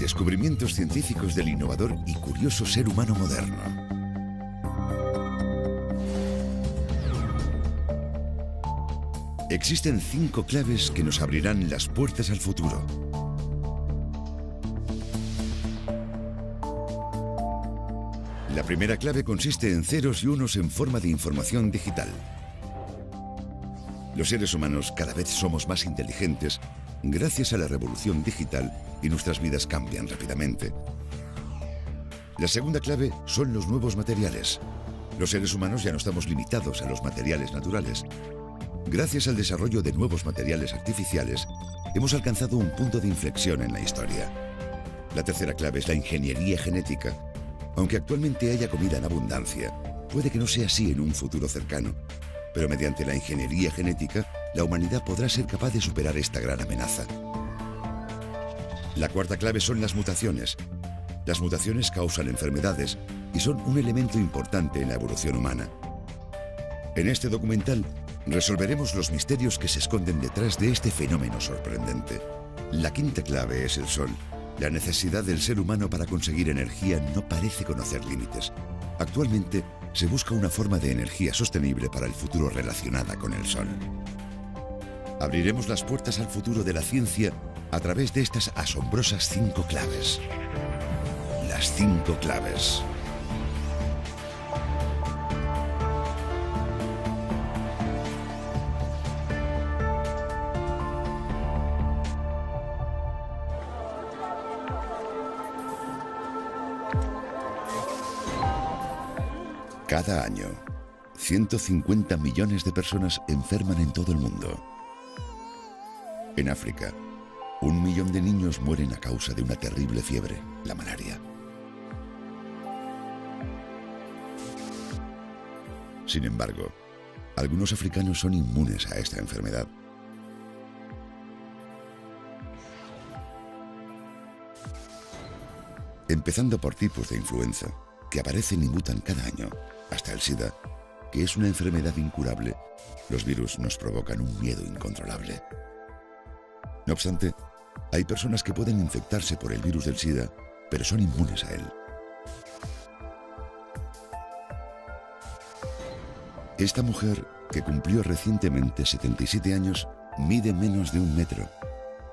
Descubrimientos científicos del innovador y curioso ser humano moderno. Existen 5 claves que nos abrirán las puertas al futuro. La primera clave consiste en ceros y unos en forma de información digital. Los seres humanos cada vez somos más inteligentes gracias a la revolución digital y nuestras vidas cambian rápidamente. La segunda clave son los nuevos materiales. Los seres humanos ya no estamos limitados a los materiales naturales. Gracias al desarrollo de nuevos materiales artificiales, hemos alcanzado un punto de inflexión en la historia. La tercera clave es la ingeniería genética. Aunque actualmente haya comida en abundancia, puede que no sea así en un futuro cercano, pero mediante la ingeniería genética, la humanidad podrá ser capaz de superar esta gran amenaza. La cuarta clave son las mutaciones. Las mutaciones causan enfermedades y son un elemento importante en la evolución humana. En este documental, resolveremos los misterios que se esconden detrás de este fenómeno sorprendente. La quinta clave es el Sol. La necesidad del ser humano para conseguir energía no parece conocer límites. Actualmente, se busca una forma de energía sostenible para el futuro relacionada con el Sol. Abriremos las puertas al futuro de la ciencia a través de estas asombrosas 5 claves. Las 5 claves. Cada año, 150 millones de personas enferman en todo el mundo. En África, 1 millón de niños mueren a causa de una terrible fiebre, la malaria. Sin embargo, algunos africanos son inmunes a esta enfermedad. Empezando por tipos de influenza, que aparecen y mutan cada año, hasta el SIDA, que es una enfermedad incurable, los virus nos provocan un miedo incontrolable. No obstante, hay personas que pueden infectarse por el virus del SIDA, pero son inmunes a él. Esta mujer, que cumplió recientemente 77 años, mide menos de 1 metro.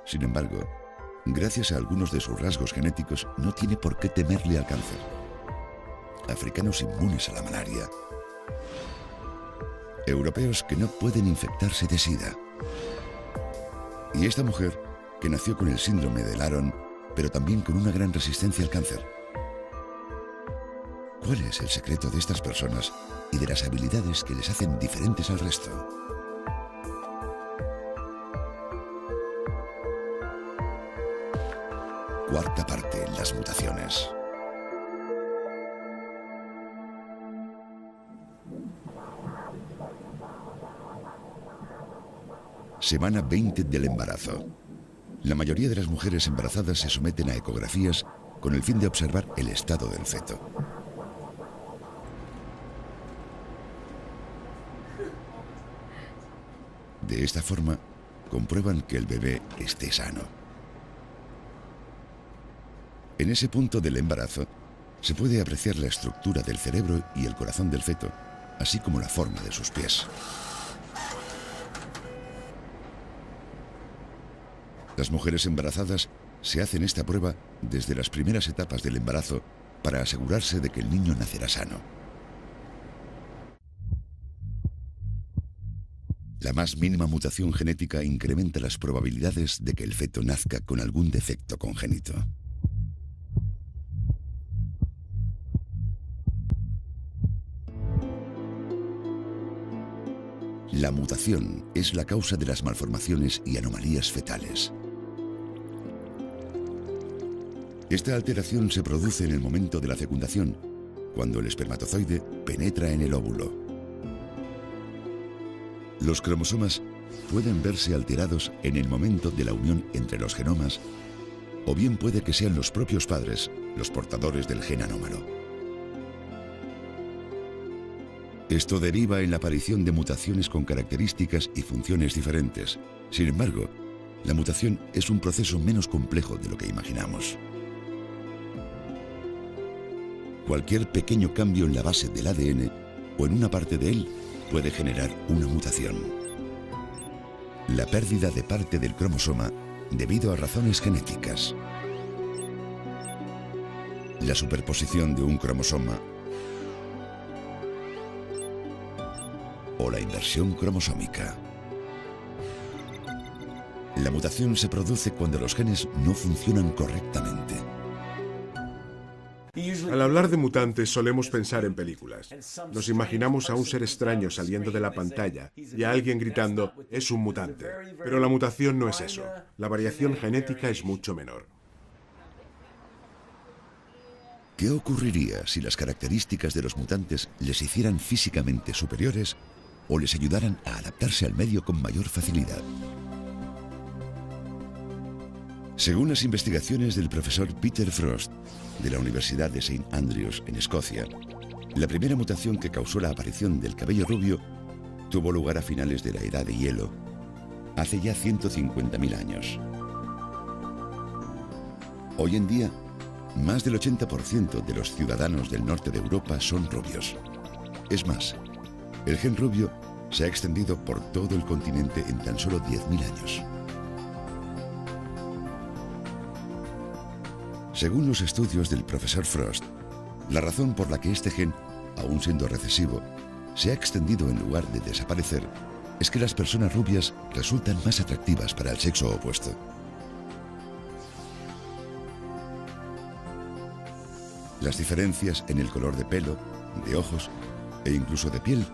Sin embargo, gracias a algunos de sus rasgos genéticos, no tiene por qué temerle al cáncer. Africanos inmunes a la malaria. Europeos que no pueden infectarse de SIDA. Y esta mujer, que nació con el síndrome de Laron, pero también con una gran resistencia al cáncer. ¿Cuál es el secreto de estas personas y de las habilidades que les hacen diferentes al resto? Cuarta parte, las mutaciones. Semana 20 del embarazo. La mayoría de las mujeres embarazadas se someten a ecografías con el fin de observar el estado del feto. De esta forma, comprueban que el bebé esté sano. En ese punto del embarazo, se puede apreciar la estructura del cerebro y el corazón del feto, así como la forma de sus pies. Las mujeres embarazadas se hacen esta prueba desde las primeras etapas del embarazo para asegurarse de que el niño nacerá sano. La más mínima mutación genética incrementa las probabilidades de que el feto nazca con algún defecto congénito. La mutación es la causa de las malformaciones y anomalías fetales. Esta alteración se produce en el momento de la fecundación, cuando el espermatozoide penetra en el óvulo. Los cromosomas pueden verse alterados en el momento de la unión entre los genomas, o bien puede que sean los propios padres los portadores del gen anómalo. Esto deriva en la aparición de mutaciones con características y funciones diferentes. Sin embargo, la mutación es un proceso menos complejo de lo que imaginamos. Cualquier pequeño cambio en la base del ADN o en una parte de él puede generar una mutación. La pérdida de parte del cromosoma debido a razones genéticas. La superposición de un cromosoma o la inversión cromosómica. La mutación se produce cuando los genes no funcionan correctamente. Al hablar de mutantes solemos pensar en películas. Nos imaginamos a un ser extraño saliendo de la pantalla y a alguien gritando «es un mutante». Pero la mutación no es eso. La variación genética es mucho menor. ¿Qué ocurriría si las características de los mutantes les hicieran físicamente superiores o les ayudaran a adaptarse al medio con mayor facilidad? Según las investigaciones del profesor Peter Frost, de la Universidad de St. Andrews, en Escocia, la primera mutación que causó la aparición del cabello rubio tuvo lugar a finales de la Edad de Hielo, hace ya 150.000 años. Hoy en día, más del 80% de los ciudadanos del norte de Europa son rubios. Es más, el gen rubio se ha extendido por todo el continente en tan solo 10.000 años. Según los estudios del profesor Frost, la razón por la que este gen, aún siendo recesivo, se ha extendido en lugar de desaparecer es que las personas rubias resultan más atractivas para el sexo opuesto. Las diferencias en el color de pelo, de ojos e incluso de piel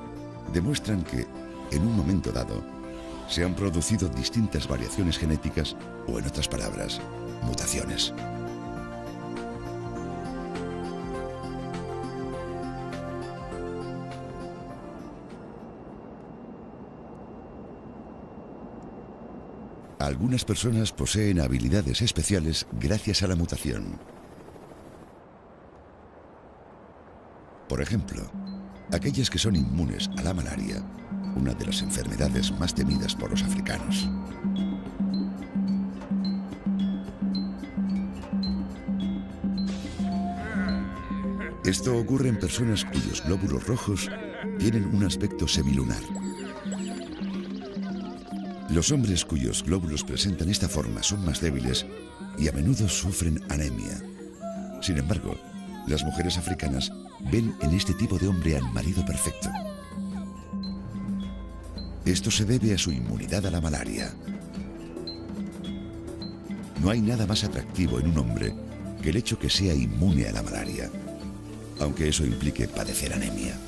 demuestran que, en un momento dado, se han producido distintas variaciones genéticas o, en otras palabras, mutaciones. Algunas personas poseen habilidades especiales gracias a la mutación. Por ejemplo, aquellas que son inmunes a la malaria, una de las enfermedades más temidas por los africanos. Esto ocurre en personas cuyos glóbulos rojos tienen un aspecto semilunar. Los hombres cuyos glóbulos presentan esta forma son más débiles y a menudo sufren anemia. Sin embargo, las mujeres africanas ven en este tipo de hombre al marido perfecto. Esto se debe a su inmunidad a la malaria. No hay nada más atractivo en un hombre que el hecho que sea inmune a la malaria, aunque eso implique padecer anemia.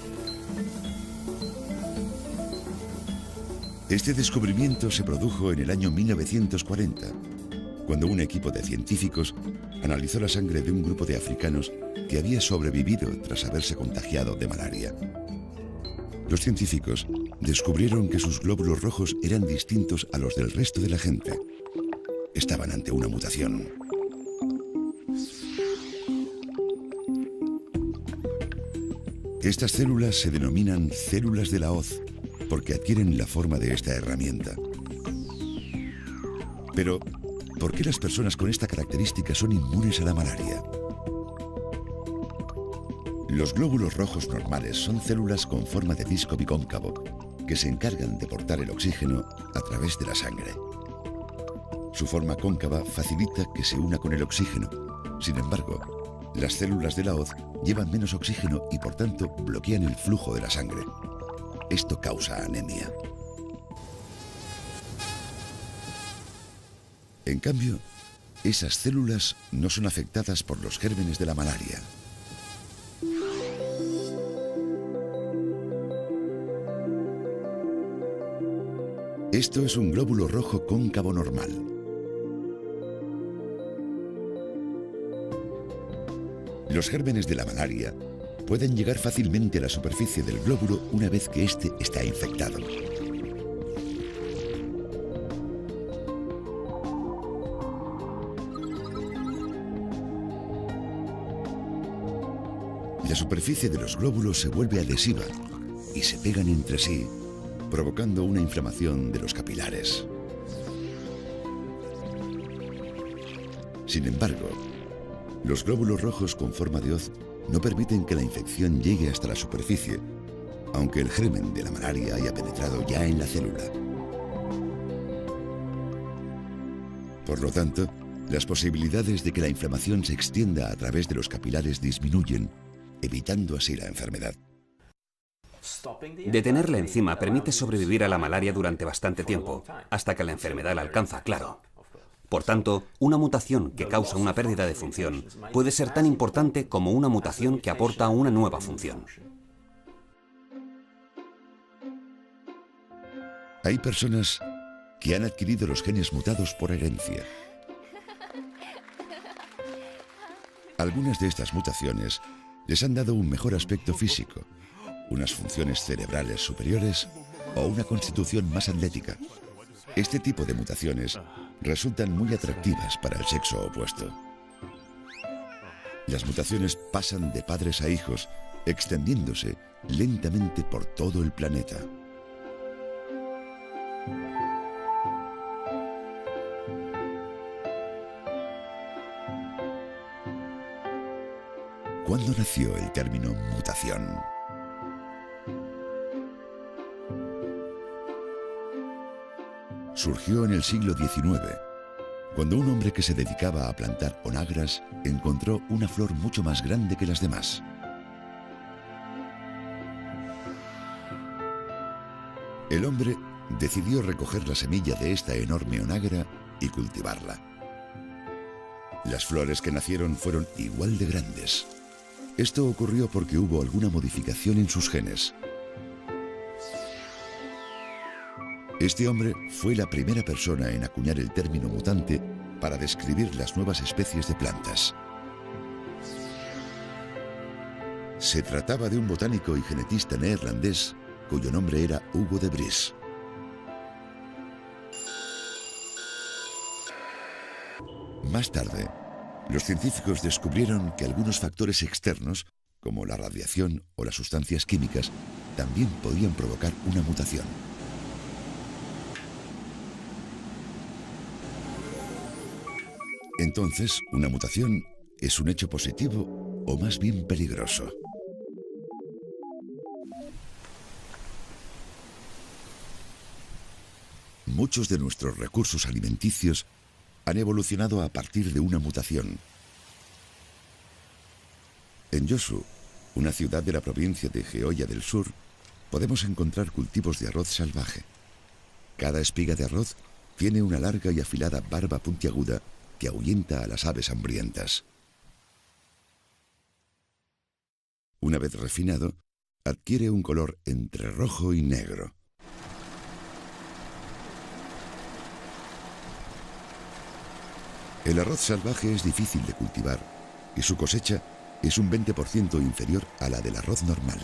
Este descubrimiento se produjo en el año 1940, cuando un equipo de científicos analizó la sangre de un grupo de africanos que había sobrevivido tras haberse contagiado de malaria. Los científicos descubrieron que sus glóbulos rojos eran distintos a los del resto de la gente. Estaban ante una mutación. Estas células se denominan células de la hoz porque adquieren la forma de esta herramienta. Pero, ¿por qué las personas con esta característica son inmunes a la malaria? Los glóbulos rojos normales son células con forma de disco bicóncavo que se encargan de portar el oxígeno a través de la sangre. Su forma cóncava facilita que se una con el oxígeno. Sin embargo, las células de la hoz llevan menos oxígeno y por tanto bloquean el flujo de la sangre. Esto causa anemia. En cambio, esas células no son afectadas por los gérmenes de la malaria. Esto es un glóbulo rojo cóncavo normal. Los gérmenes de la malaria pueden llegar fácilmente a la superficie del glóbulo una vez que éste está infectado. La superficie de los glóbulos se vuelve adhesiva y se pegan entre sí, provocando una inflamación de los capilares. Sin embargo, los glóbulos rojos con forma de hoz no permiten que la infección llegue hasta la superficie, aunque el germen de la malaria haya penetrado ya en la célula. Por lo tanto, las posibilidades de que la inflamación se extienda a través de los capilares disminuyen, evitando así la enfermedad. Detener la enzima permite sobrevivir a la malaria durante bastante tiempo, hasta que la enfermedad la alcanza, claro. Por tanto, una mutación que causa una pérdida de función puede ser tan importante como una mutación que aporta una nueva función. Hay personas que han adquirido los genes mutados por herencia. Algunas de estas mutaciones les han dado un mejor aspecto físico, unas funciones cerebrales superiores o una constitución más atlética. Este tipo de mutaciones resultan muy atractivas para el sexo opuesto. Las mutaciones pasan de padres a hijos, extendiéndose lentamente por todo el planeta. ¿Cuándo nació el término mutación? Surgió en el siglo XIX, cuando un hombre que se dedicaba a plantar onagras encontró una flor mucho más grande que las demás. El hombre decidió recoger la semilla de esta enorme onagra y cultivarla. Las flores que nacieron fueron igual de grandes. Esto ocurrió porque hubo alguna modificación en sus genes. Este hombre fue la primera persona en acuñar el término mutante para describir las nuevas especies de plantas. Se trataba de un botánico y genetista neerlandés cuyo nombre era Hugo de Vries. Más tarde, los científicos descubrieron que algunos factores externos, como la radiación o las sustancias químicas, también podían provocar una mutación. Entonces, ¿una mutación es un hecho positivo o más bien peligroso? Muchos de nuestros recursos alimenticios han evolucionado a partir de una mutación. En Josu, una ciudad de la provincia de Geoya del Sur, podemos encontrar cultivos de arroz salvaje. Cada espiga de arroz tiene una larga y afilada barba puntiaguda que ahuyenta a las aves hambrientas. Una vez refinado, adquiere un color entre rojo y negro. El arroz salvaje es difícil de cultivar y su cosecha es un 20% inferior a la del arroz normal.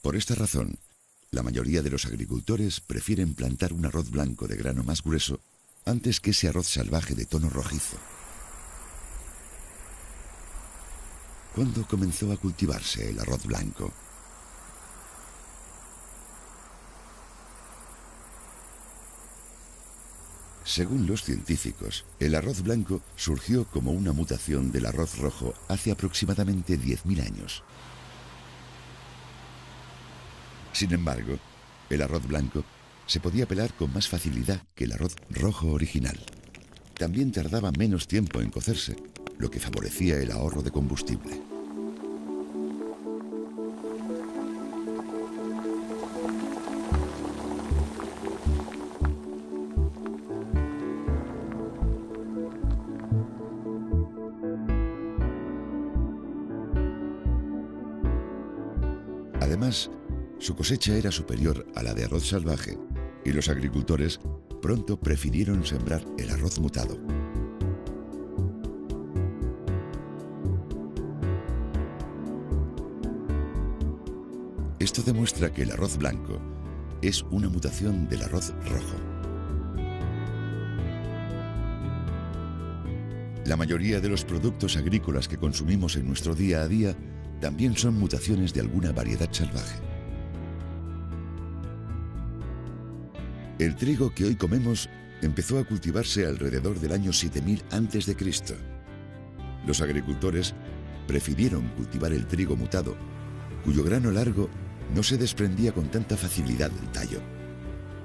Por esta razón, la mayoría de los agricultores prefieren plantar un arroz blanco de grano más grueso antes que ese arroz salvaje de tono rojizo. ¿Cuándo comenzó a cultivarse el arroz blanco? Según los científicos, el arroz blanco surgió como una mutación del arroz rojo hace aproximadamente 10.000 años. Sin embargo, el arroz blanco se podía pelar con más facilidad que el arroz rojo original. También tardaba menos tiempo en cocerse, lo que favorecía el ahorro de combustible. Además, su cosecha era superior a la de arroz salvaje y los agricultores pronto prefirieron sembrar el arroz mutado. Esto demuestra que el arroz blanco es una mutación del arroz rojo. La mayoría de los productos agrícolas que consumimos en nuestro día a día también son mutaciones de alguna variedad salvaje. El trigo que hoy comemos empezó a cultivarse alrededor del año 7000 a.C. Los agricultores prefirieron cultivar el trigo mutado, cuyo grano largo no se desprendía con tanta facilidad del tallo.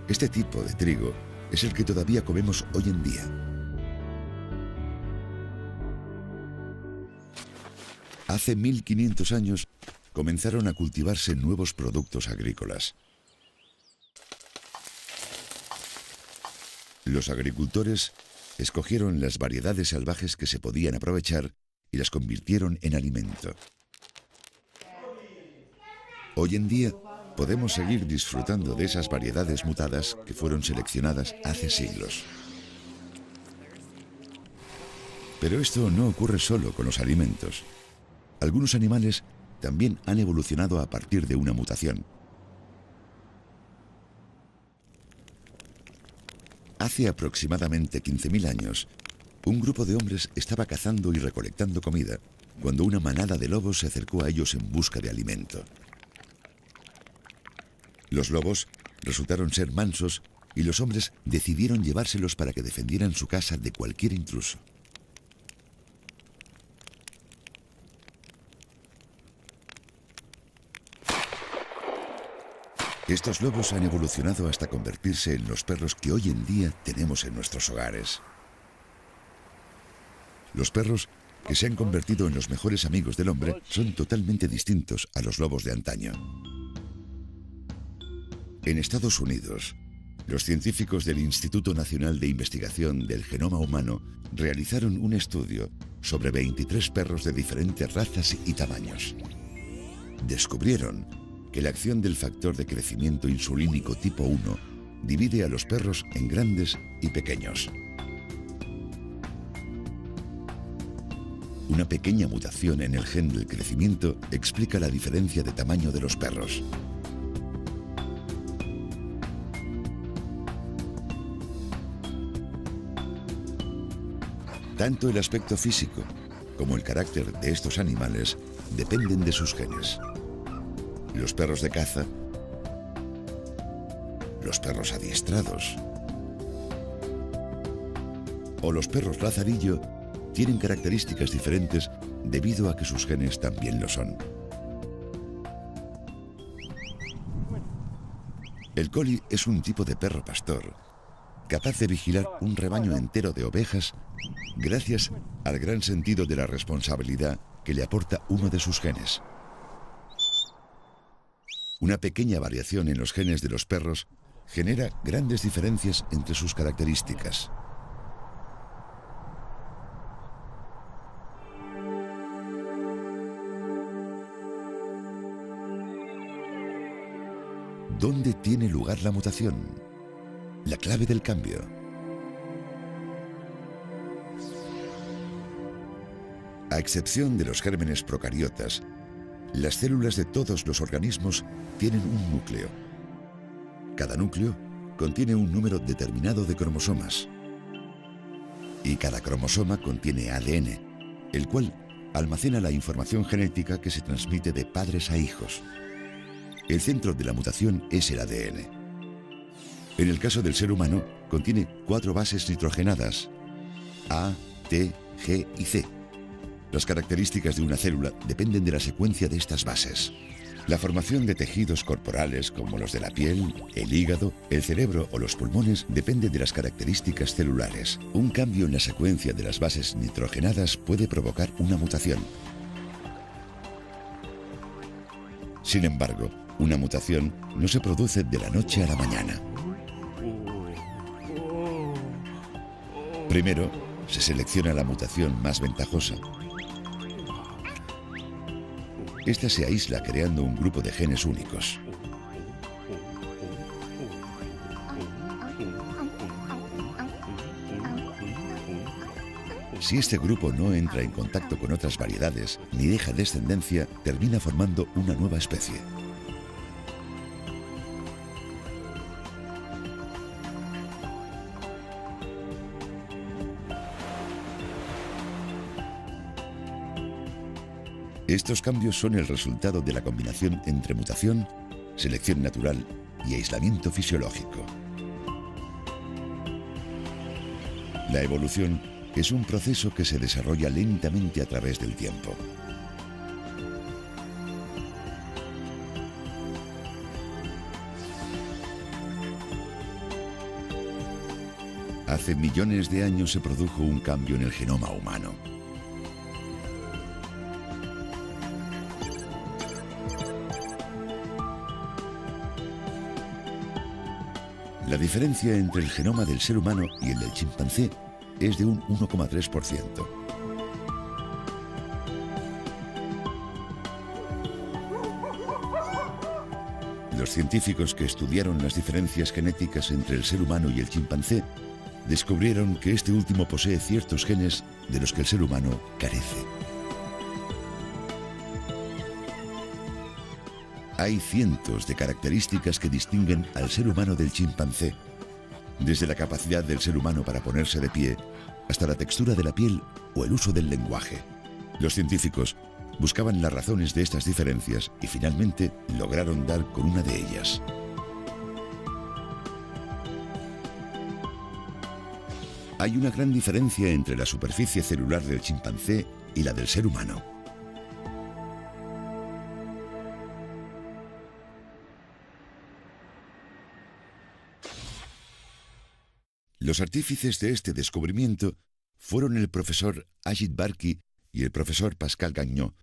Este tipo de trigo es el que todavía comemos hoy en día. Hace 1500 años comenzaron a cultivarse nuevos productos agrícolas. Los agricultores escogieron las variedades salvajes que se podían aprovechar y las convirtieron en alimento. Hoy en día podemos seguir disfrutando de esas variedades mutadas que fueron seleccionadas hace siglos. Pero esto no ocurre solo con los alimentos. Algunos animales también han evolucionado a partir de una mutación. Hace aproximadamente 15.000 años, un grupo de hombres estaba cazando y recolectando comida cuando una manada de lobos se acercó a ellos en busca de alimento. Los lobos resultaron ser mansos y los hombres decidieron llevárselos para que defendieran su casa de cualquier intruso. Estos lobos han evolucionado hasta convertirse en los perros que hoy en día tenemos en nuestros hogares. Los perros, que se han convertido en los mejores amigos del hombre, son totalmente distintos a los lobos de antaño. En Estados Unidos, los científicos del Instituto Nacional de Investigación del Genoma Humano realizaron un estudio sobre 23 perros de diferentes razas y tamaños. Descubrieron que la acción del factor de crecimiento insulínico tipo 1 divide a los perros en grandes y pequeños. Una pequeña mutación en el gen del crecimiento explica la diferencia de tamaño de los perros. Tanto el aspecto físico como el carácter de estos animales dependen de sus genes. Los perros de caza, los perros adiestrados o los perros lazarillo tienen características diferentes debido a que sus genes también lo son. El collie es un tipo de perro pastor, capaz de vigilar un rebaño entero de ovejas gracias al gran sentido de la responsabilidad que le aporta uno de sus genes. Una pequeña variación en los genes de los perros genera grandes diferencias entre sus características. ¿Dónde tiene lugar la mutación? La clave del cambio. A excepción de los gérmenes procariotas, las células de todos los organismos tienen un núcleo. Cada núcleo contiene un número determinado de cromosomas. Y cada cromosoma contiene ADN, el cual almacena la información genética que se transmite de padres a hijos. El centro de la mutación es el ADN. En el caso del ser humano, contiene 4 bases nitrogenadas, A, T, G y C. Las características de una célula dependen de la secuencia de estas bases. La formación de tejidos corporales como los de la piel, el hígado, el cerebro o los pulmones depende de las características celulares. Un cambio en la secuencia de las bases nitrogenadas puede provocar una mutación. Sin embargo, una mutación no se produce de la noche a la mañana. Primero, se selecciona la mutación más ventajosa. Esta se aísla creando un grupo de genes únicos. Si este grupo no entra en contacto con otras variedades ni deja descendencia, termina formando una nueva especie. Estos cambios son el resultado de la combinación entre mutación, selección natural y aislamiento fisiológico. La evolución es un proceso que se desarrolla lentamente a través del tiempo. Hace millones de años se produjo un cambio en el genoma humano. La diferencia entre el genoma del ser humano y el del chimpancé es de un 1,3%. Los científicos que estudiaron las diferencias genéticas entre el ser humano y el chimpancé descubrieron que este último posee ciertos genes de los que el ser humano carece. Hay cientos de características que distinguen al ser humano del chimpancé, desde la capacidad del ser humano para ponerse de pie hasta la textura de la piel o el uso del lenguaje. Los científicos buscaban las razones de estas diferencias y finalmente lograron dar con una de ellas. Hay una gran diferencia entre la superficie celular del chimpancé y la del ser humano. Los artífices de este descubrimiento fueron el profesor Ajit Barki y el profesor Pascal Gagnon,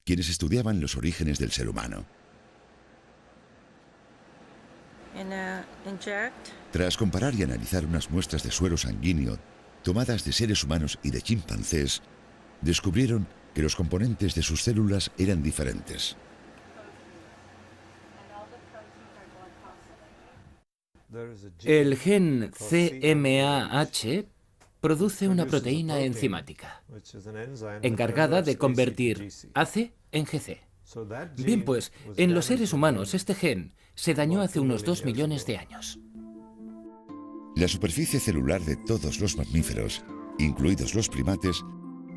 quienes estudiaban los orígenes del ser humano. Tras comparar y analizar unas muestras de suero sanguíneo tomadas de seres humanos y de chimpancés, descubrieron que los componentes de sus células eran diferentes. El gen CMAH produce una proteína enzimática encargada de convertir AC en GC. Bien, pues, en los seres humanos este gen se dañó hace unos 2 millones de años. La superficie celular de todos los mamíferos, incluidos los primates,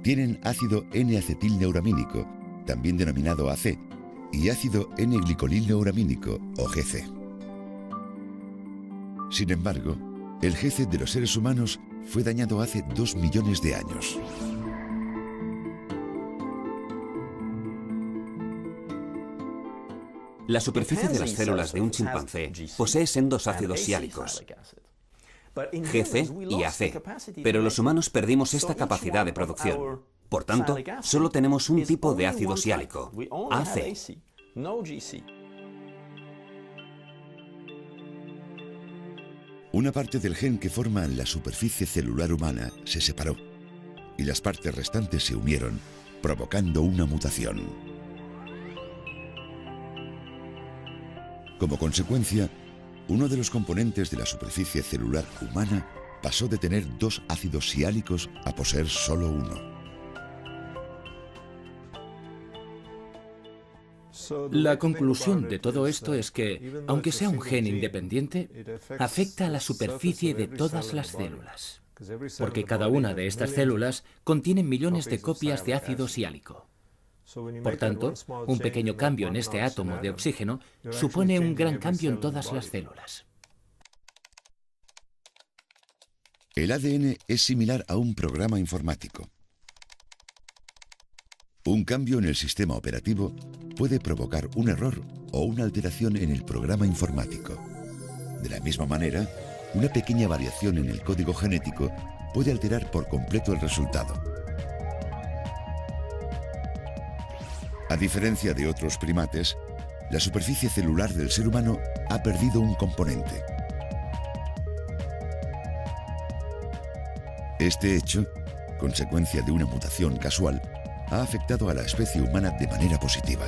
tienen ácido N-acetilneuramínico, también denominado AC, y ácido N-glicolineuramínico, o GC. Sin embargo, el GC de los seres humanos fue dañado hace 2 millones de años. La superficie de las células de un chimpancé posee sendos ácidos siálicos, GC y AC, pero los humanos perdimos esta capacidad de producción. Por tanto, solo tenemos un tipo de ácido siálico, AC. Una parte del gen que forma la superficie celular humana se separó y las partes restantes se unieron, provocando una mutación. Como consecuencia, uno de los componentes de la superficie celular humana pasó de tener 2 ácidos siálicos a poseer solo uno. La conclusión de todo esto es que, aunque sea un gen independiente, afecta a la superficie de todas las células, porque cada una de estas células contiene millones de copias de ácido siálico. Por tanto, un pequeño cambio en este átomo de oxígeno supone un gran cambio en todas las células. El ADN es similar a un programa informático. Un cambio en el sistema operativo puede provocar un error o una alteración en el programa informático. De la misma manera, una pequeña variación en el código genético puede alterar por completo el resultado. A diferencia de otros primates, la superficie celular del ser humano ha perdido un componente. Este hecho, consecuencia de una mutación casual, ha afectado a la especie humana de manera positiva.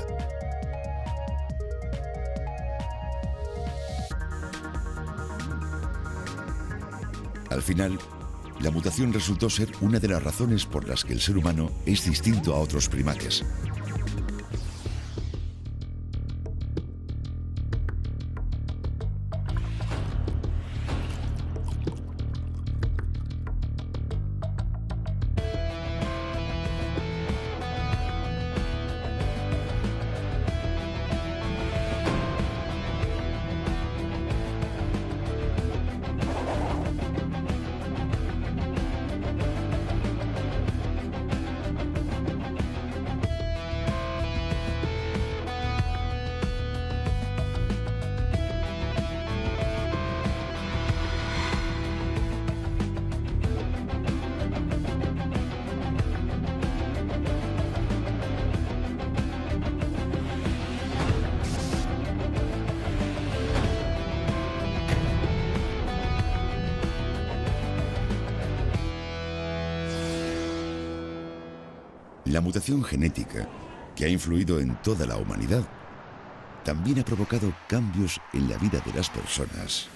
Al final, la mutación resultó ser una de las razones por las que el ser humano es distinto a otros primates. La mutación genética, que ha influido en toda la humanidad, también ha provocado cambios en la vida de las personas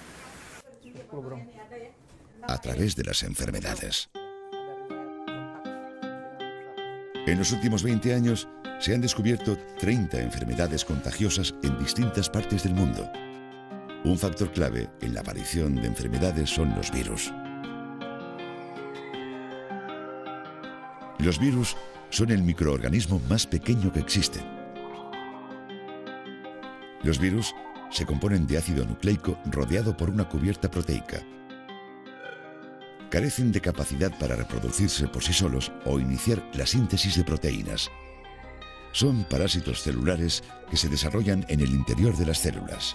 a través de las enfermedades. En los últimos 20 años se han descubierto 30 enfermedades contagiosas en distintas partes del mundo. Un factor clave en la aparición de enfermedades son los virus. Los virus son el microorganismo más pequeño que existe. Los virus se componen de ácido nucleico rodeado por una cubierta proteica. Carecen de capacidad para reproducirse por sí solos o iniciar la síntesis de proteínas. Son parásitos celulares que se desarrollan en el interior de las células.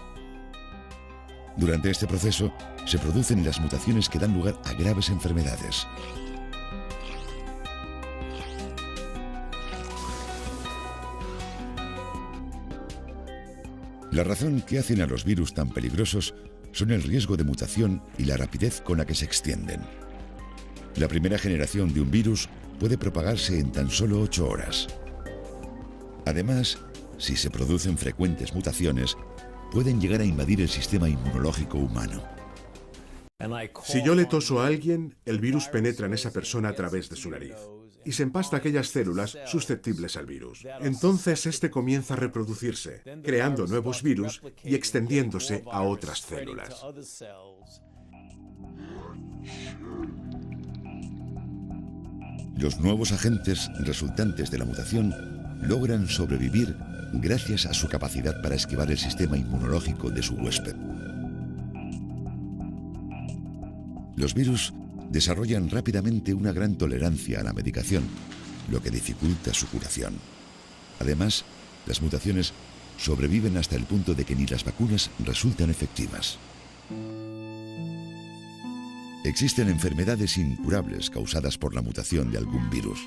Durante este proceso se producen las mutaciones que dan lugar a graves enfermedades. La razón que hacen a los virus tan peligrosos son el riesgo de mutación y la rapidez con la que se extienden. La primera generación de un virus puede propagarse en tan solo 8 horas. Además, si se producen frecuentes mutaciones, pueden llegar a invadir el sistema inmunológico humano. Si yo le toso a alguien, el virus penetra en esa persona a través de su nariz y se empasta aquellas células susceptibles al virus. Entonces este comienza a reproducirse, creando nuevos virus y extendiéndose a otras células. Los nuevos agentes resultantes de la mutación logran sobrevivir gracias a su capacidad para esquivar el sistema inmunológico de su huésped. Los virus desarrollan rápidamente una gran tolerancia a la medicación, lo que dificulta su curación. Además, las mutaciones sobreviven hasta el punto de que ni las vacunas resultan efectivas. Existen enfermedades incurables causadas por la mutación de algún virus.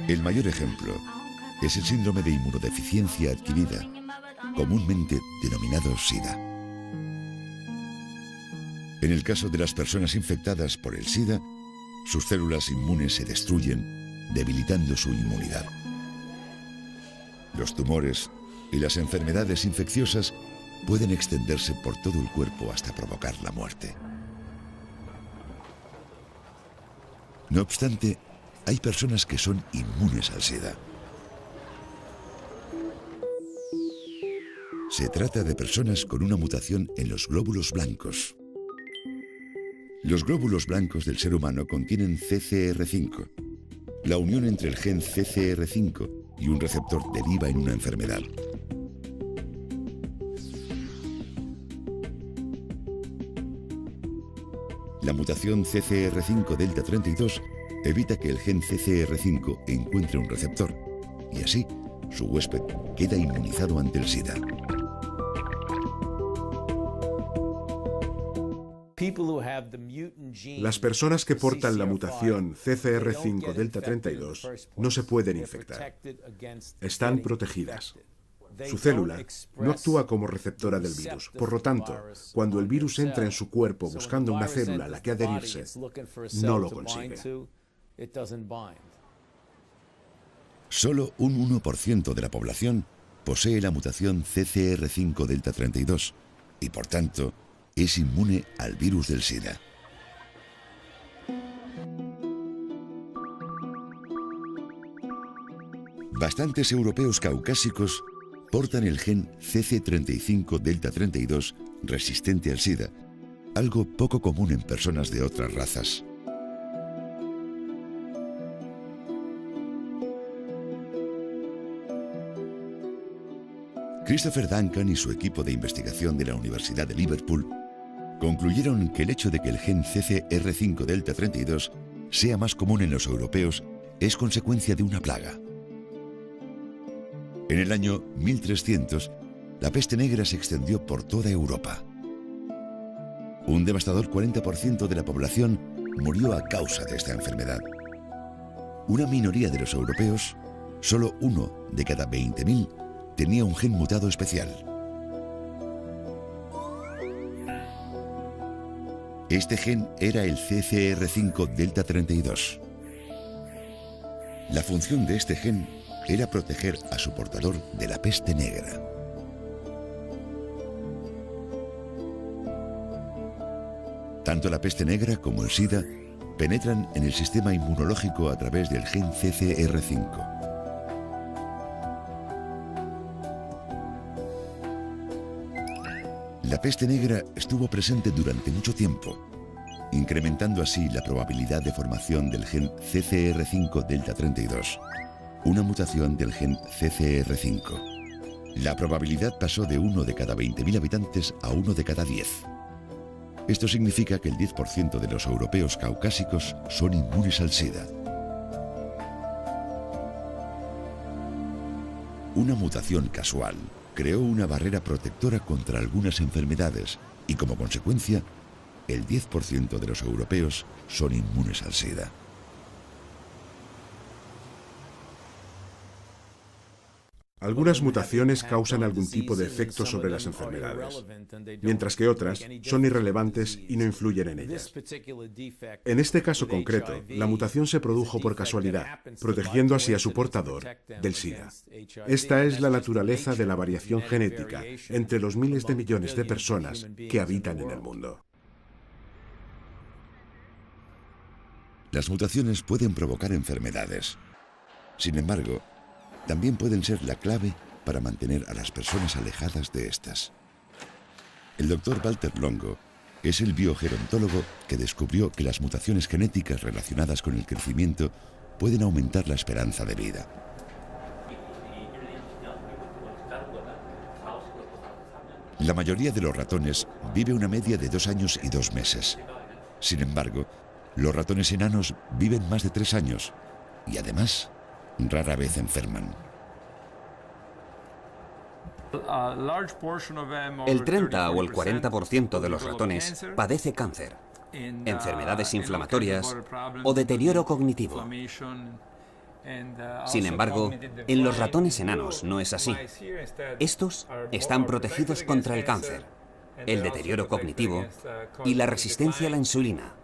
El mayor ejemplo es el síndrome de inmunodeficiencia adquirida, comúnmente denominado SIDA. En el caso de las personas infectadas por el SIDA, sus células inmunes se destruyen, debilitando su inmunidad. Los tumores y las enfermedades infecciosas pueden extenderse por todo el cuerpo hasta provocar la muerte. No obstante, hay personas que son inmunes al SIDA. Se trata de personas con una mutación en los glóbulos blancos. Los glóbulos blancos del ser humano contienen CCR5. La unión entre el gen CCR5 y un receptor deriva en una enfermedad. La mutación CCR5 delta 32 evita que el gen CCR5 encuentre un receptor y así su huésped queda inmunizado ante el SIDA. Las personas que portan la mutación CCR5 delta 32 no se pueden infectar. Están protegidas. Su célula no actúa como receptora del virus. Por lo tanto, cuando el virus entra en su cuerpo buscando una célula a la que adherirse, no lo consigue. Solo un 1% de la población posee la mutación CCR5 delta 32 y, por tanto, es inmune al virus del SIDA. Bastantes europeos caucásicos portan el gen CC35 delta 32 resistente al SIDA, algo poco común en personas de otras razas. Christopher Duncan y su equipo de investigación de la Universidad de Liverpool concluyeron que el hecho de que el gen CCR5 delta 32 sea más común en los europeos es consecuencia de una plaga. En el año 1300, la peste negra se extendió por toda Europa. Un devastador 40% de la población murió a causa de esta enfermedad. Una minoría de los europeos, solo 1 de cada 20.000, tenía un gen mutado especial. Este gen era el CCR5 delta 32. La función de este gen era proteger a su portador de la peste negra. Tanto la peste negra como el SIDA penetran en el sistema inmunológico a través del gen CCR5. La peste negra estuvo presente durante mucho tiempo, incrementando así la probabilidad de formación del gen CCR5 delta 32, una mutación del gen CCR5. La probabilidad pasó de 1 de cada 20.000 habitantes a 1 de cada 10. Esto significa que el 10% de los europeos caucásicos son inmunes al SIDA. Una mutación casual creó una barrera protectora contra algunas enfermedades y, como consecuencia, el 10% de los europeos son inmunes al SIDA. Algunas mutaciones causan algún tipo de efecto sobre las enfermedades, mientras que otras son irrelevantes y no influyen en ellas. En este caso concreto, la mutación se produjo por casualidad, protegiendo así a su portador del SIDA. Esta es la naturaleza de la variación genética entre los miles de millones de personas que habitan en el mundo. Las mutaciones pueden provocar enfermedades. Sin embargo, también pueden ser la clave para mantener a las personas alejadas de estas. El Dr. Walter Longo es el biogerontólogo que descubrió que las mutaciones genéticas relacionadas con el crecimiento pueden aumentar la esperanza de vida. La mayoría de los ratones vive una media de 2 años y 2 meses. Sin embargo, los ratones enanos viven más de 3 años y además rara vez enferman. El 30 o el 40% de los ratones padece cáncer, enfermedades inflamatorias o deterioro cognitivo. Sin embargo, en los ratones enanos no es así. Estos están protegidos contra el cáncer, el deterioro cognitivo y la resistencia a la insulina,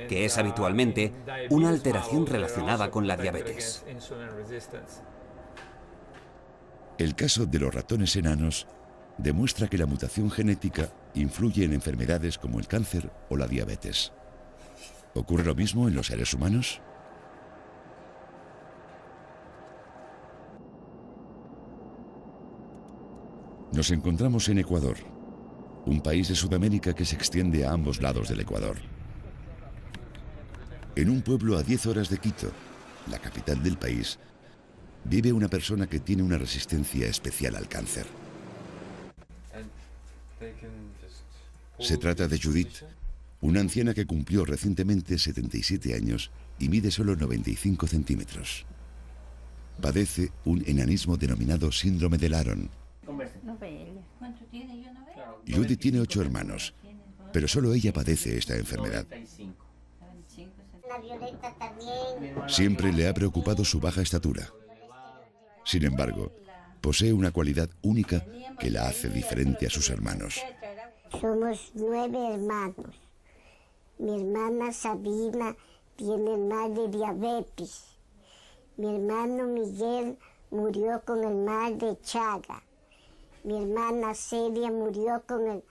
que es habitualmente una alteración relacionada con la diabetes. El caso de los ratones enanos demuestra que la mutación genética influye en enfermedades como el cáncer o la diabetes. ¿Ocurre lo mismo en los seres humanos? Nos encontramos en Ecuador, un país de Sudamérica que se extiende a ambos lados del Ecuador. En un pueblo a 10 horas de Quito, la capital del país, vive una persona que tiene una resistencia especial al cáncer. Se trata de Judith, una anciana que cumplió recientemente 77 años y mide solo 95 centímetros. Padece un enanismo denominado síndrome de Laron. Judith tiene 8 hermanos, pero solo ella padece esta enfermedad. Siempre le ha preocupado su baja estatura. Sin embargo, posee una cualidad única que la hace diferente a sus hermanos. Somos 9 hermanos. Mi hermana Sabina tiene mal de diabetes. Mi hermano Miguel murió con el mal de Chaga. Mi hermana Celia murió con el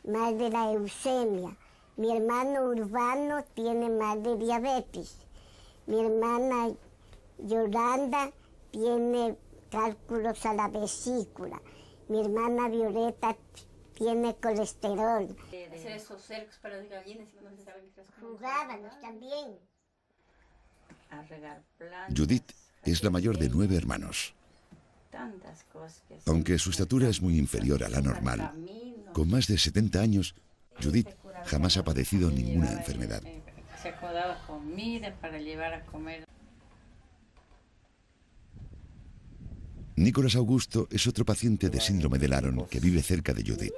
mal de la leucemia. Mi hermano Urbano tiene mal de diabetes. Mi hermana Yolanda tiene cálculos a la vesícula. Mi hermana Violeta tiene colesterol. Esos cercos para las gallinas y cuando se saben que jugábamos también. A regar plantas. Judith es la mayor de 9 hermanos. Aunque su estatura es muy inferior a la normal, con más de 70 años, Judith jamás ha padecido ninguna enfermedad. Se acordaba comida para llevar a comer. Nicolás Augusto es otro paciente de síndrome de Laron que vive cerca de Judith.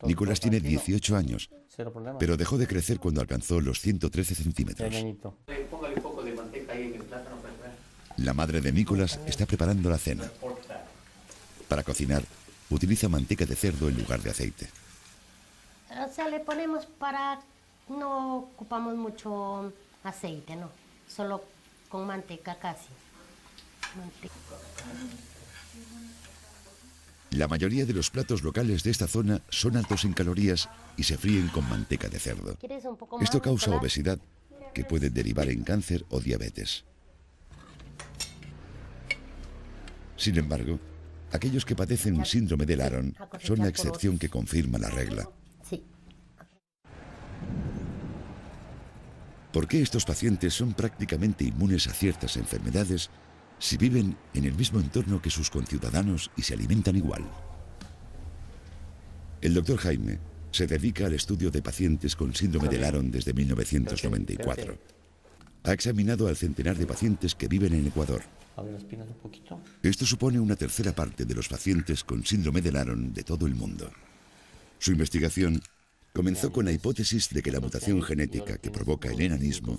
Nicolás tiene 18 años, pero dejó de crecer cuando alcanzó los 113 centímetros. La madre de Nicolás está preparando la cena. Para cocinar, utiliza manteca de cerdo en lugar de aceite. O sea, le ponemos no ocupamos mucho aceite, ¿no? Solo con manteca casi. Manteca. La mayoría de los platos locales de esta zona son altos en calorías y se fríen con manteca de cerdo. ¿Quieres un poco más, Esto causa Nicolás? obesidad que puede derivar en cáncer o diabetes. Sin embargo, aquellos que padecen síndrome de Laron son la excepción que confirma la regla. Sí. ¿Por qué estos pacientes son prácticamente inmunes a ciertas enfermedades si viven en el mismo entorno que sus conciudadanos y se alimentan igual? El doctor Jaime se dedica al estudio de pacientes con síndrome de Laron desde 1994. Ha examinado al centenar de pacientes que viven en Ecuador. Esto supone una tercera parte de los pacientes con síndrome de Laron de todo el mundo. Su investigación comenzó con la hipótesis de que la mutación genética que provoca el enanismo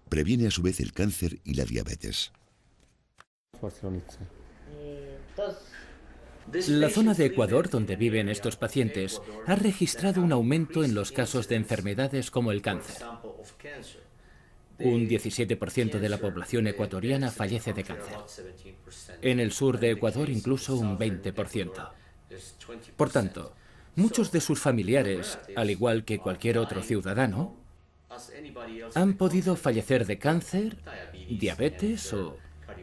previene a su vez el cáncer y la diabetes. La zona de Ecuador donde viven estos pacientes ha registrado un aumento en los casos de enfermedades como el cáncer. Un 17% de la población ecuatoriana fallece de cáncer. En el sur de Ecuador incluso un 20%. Por tanto, muchos de sus familiares, al igual que cualquier otro ciudadano, han podido fallecer de cáncer, diabetes o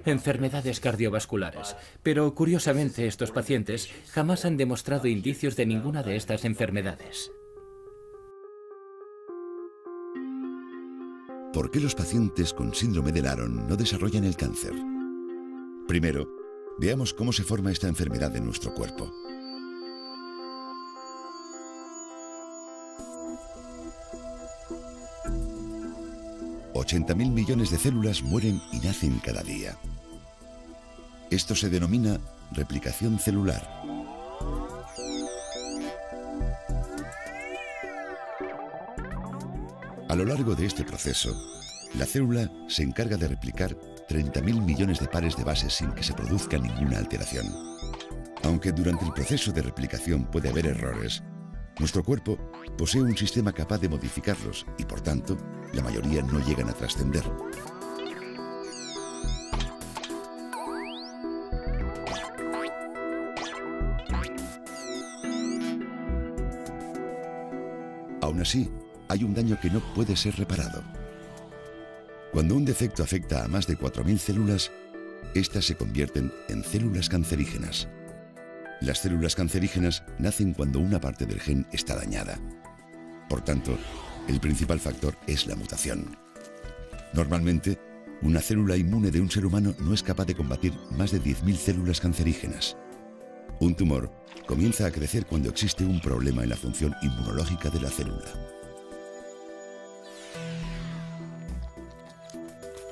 enfermedades cardiovasculares. Pero curiosamente estos pacientes jamás han demostrado indicios de ninguna de estas enfermedades. ¿Por qué los pacientes con síndrome de Laron no desarrollan el cáncer? Primero, veamos cómo se forma esta enfermedad en nuestro cuerpo. $80.000 millones de células mueren y nacen cada día. Esto se denomina replicación celular. A lo largo de este proceso, la célula se encarga de replicar 30.000 millones de pares de bases sin que se produzca ninguna alteración. Aunque durante el proceso de replicación puede haber errores, nuestro cuerpo posee un sistema capaz de modificarlos y, por tanto, la mayoría no llegan a trascender. Aún así, hay un daño que no puede ser reparado. Cuando un defecto afecta a más de 4.000 células, estas se convierten en células cancerígenas. Las células cancerígenas nacen cuando una parte del gen está dañada. Por tanto, el principal factor es la mutación. Normalmente, una célula inmune de un ser humano no es capaz de combatir más de 10.000 células cancerígenas. Un tumor comienza a crecer cuando existe un problema en la función inmunológica de la célula.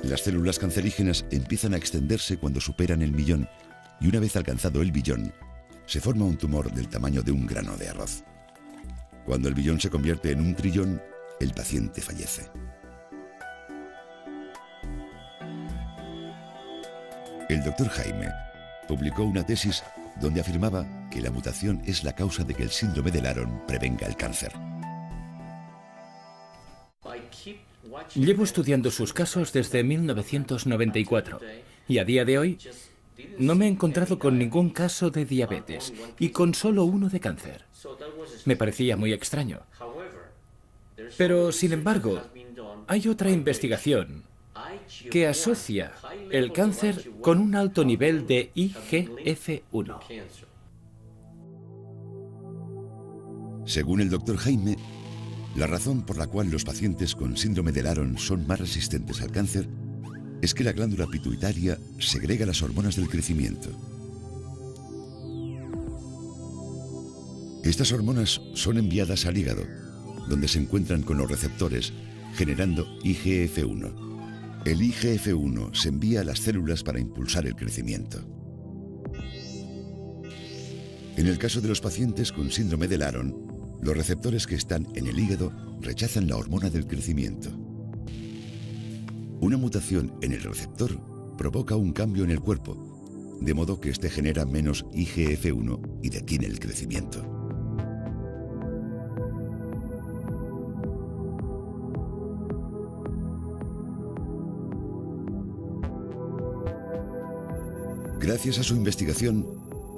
Las células cancerígenas empiezan a extenderse cuando superan el millón y una vez alcanzado el billón, se forma un tumor del tamaño de un grano de arroz. Cuando el billón se convierte en un trillón, el paciente fallece. El doctor Jaime publicó una tesis donde afirmaba que la mutación es la causa de que el síndrome de Laron prevenga el cáncer. Llevo estudiando sus casos desde 1994 y a día de hoy no me he encontrado con ningún caso de diabetes y con solo uno de cáncer. Me parecía muy extraño. Pero, sin embargo, hay otra investigación que asocia el cáncer con un alto nivel de IGF-1. Según el doctor Jaime, la razón por la cual los pacientes con síndrome de Laron son más resistentes al cáncer es que la glándula pituitaria segrega las hormonas del crecimiento. Estas hormonas son enviadas al hígado, donde se encuentran con los receptores, generando IGF-1. El IGF-1 se envía a las células para impulsar el crecimiento. En el caso de los pacientes con síndrome de Laron, los receptores que están en el hígado rechazan la hormona del crecimiento. Una mutación en el receptor provoca un cambio en el cuerpo, de modo que éste genera menos IGF-1 y detiene el crecimiento. Gracias a su investigación,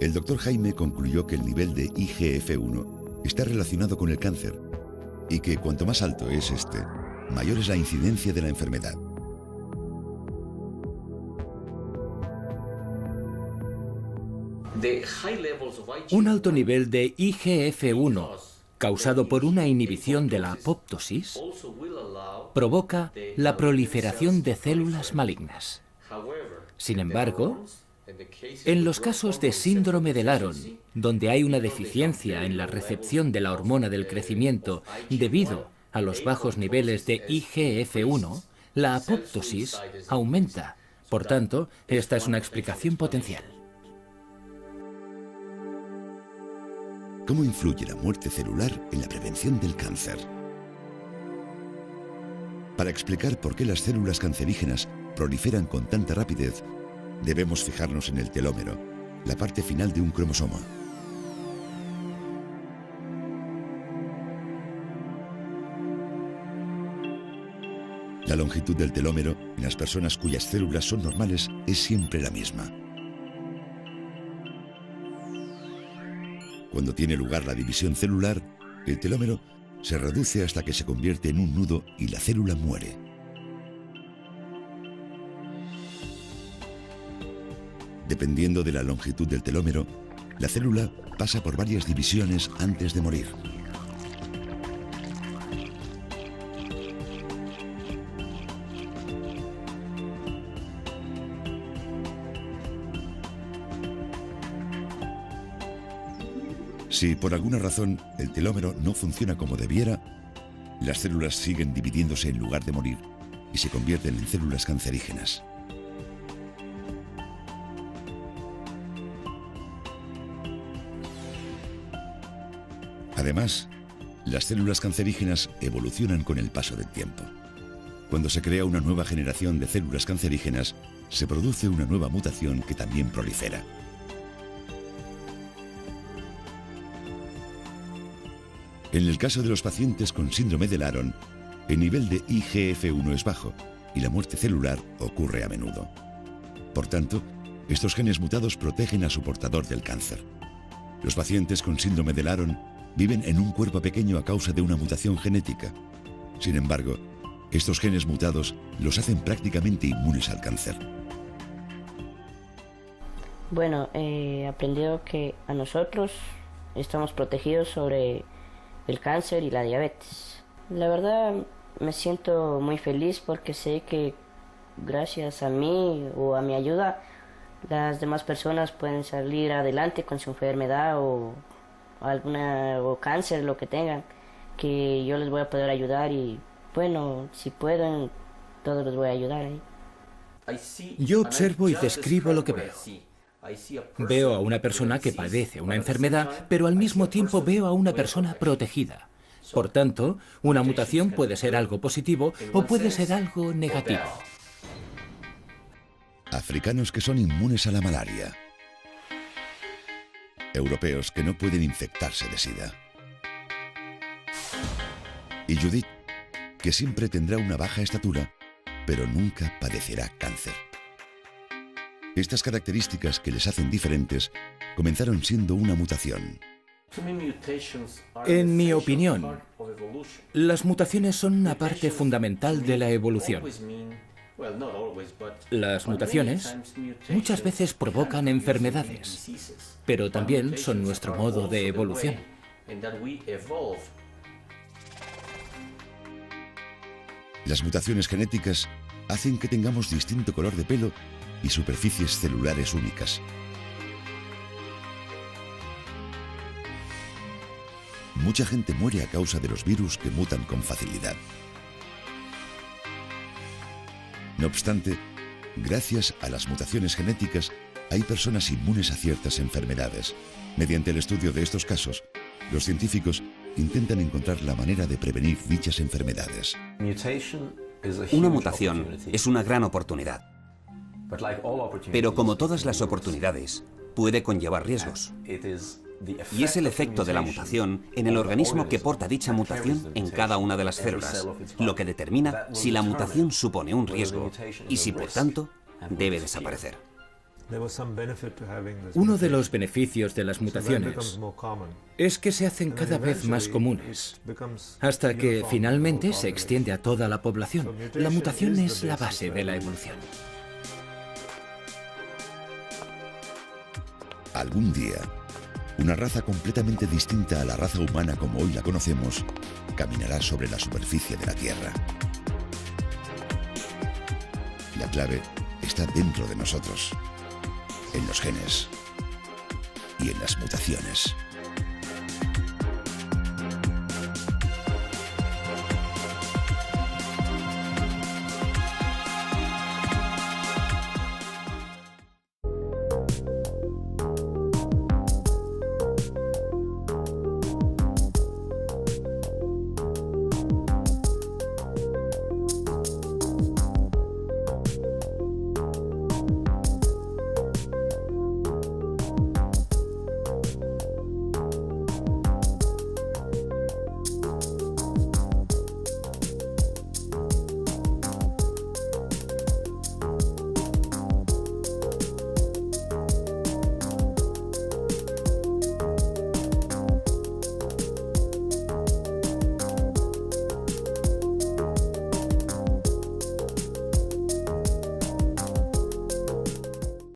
el doctor Jaime concluyó que el nivel de IGF-1 está relacionado con el cáncer y que cuanto más alto es este, mayor es la incidencia de la enfermedad. Un alto nivel de IGF-1 causado por una inhibición de la apoptosis provoca la proliferación de células malignas. Sin embargo, en los casos de síndrome de Laron, donde hay una deficiencia en la recepción de la hormona del crecimiento debido a los bajos niveles de IGF-1, la apoptosis aumenta. Por tanto, esta es una explicación potencial. ¿Cómo influye la muerte celular en la prevención del cáncer? Para explicar por qué las células cancerígenas proliferan con tanta rapidez, debemos fijarnos en el telómero, la parte final de un cromosoma. La longitud del telómero en las personas cuyas células son normales es siempre la misma. Cuando tiene lugar la división celular, el telómero se reduce hasta que se convierte en un nudo y la célula muere. Dependiendo de la longitud del telómero, la célula pasa por varias divisiones antes de morir. Si por alguna razón el telómero no funciona como debiera, las células siguen dividiéndose en lugar de morir y se convierten en células cancerígenas. Además, las células cancerígenas evolucionan con el paso del tiempo. Cuando se crea una nueva generación de células cancerígenas, se produce una nueva mutación que también prolifera. En el caso de los pacientes con síndrome de Laron, el nivel de IGF-1 es bajo y la muerte celular ocurre a menudo. Por tanto, estos genes mutados protegen a su portador del cáncer. Los pacientes con síndrome de Laron viven en un cuerpo pequeño a causa de una mutación genética. Sin embargo, estos genes mutados los hacen prácticamente inmunes al cáncer. Bueno, he aprendido que a nosotros estamos protegidos sobre el cáncer y la diabetes. La verdad me siento muy feliz porque sé que gracias a mí o a mi ayuda las demás personas pueden salir adelante con su enfermedad o cáncer, lo que tengan, que yo les voy a poder ayudar y bueno, si pueden, todos les voy a ayudar ahí. Yo observo y describo lo que veo. Veo a una persona que padece una enfermedad, pero al mismo tiempo veo a una persona protegida. Por tanto, una mutación puede ser algo positivo o puede ser algo negativo. Africanos que son inmunes a la malaria. Europeos que no pueden infectarse de SIDA. Y Judith, que siempre tendrá una baja estatura, pero nunca padecerá cáncer. Estas características que les hacen diferentes comenzaron siendo una mutación. En mi opinión, las mutaciones son una parte fundamental de la evolución. Las mutaciones muchas veces provocan enfermedades, pero también son nuestro modo de evolución. Las mutaciones genéticas hacen que tengamos distinto color de pelo y superficies celulares únicas. Mucha gente muere a causa de los virus que mutan con facilidad. No obstante, gracias a las mutaciones genéticas, hay personas inmunes a ciertas enfermedades. Mediante el estudio de estos casos, los científicos intentan encontrar la manera de prevenir dichas enfermedades. Una mutación es una gran oportunidad. Pero como todas las oportunidades, puede conllevar riesgos. Y es el efecto de la mutación en el organismo que porta dicha mutación en cada una de las células, lo que determina si la mutación supone un riesgo y si, por tanto, debe desaparecer. Uno de los beneficios de las mutaciones es que se hacen cada vez más comunes, hasta que finalmente se extiende a toda la población. La mutación es la base de la evolución. Algún día, una raza completamente distinta a la raza humana como hoy la conocemos, caminará sobre la superficie de la Tierra. La clave está dentro de nosotros, en los genes y en las mutaciones.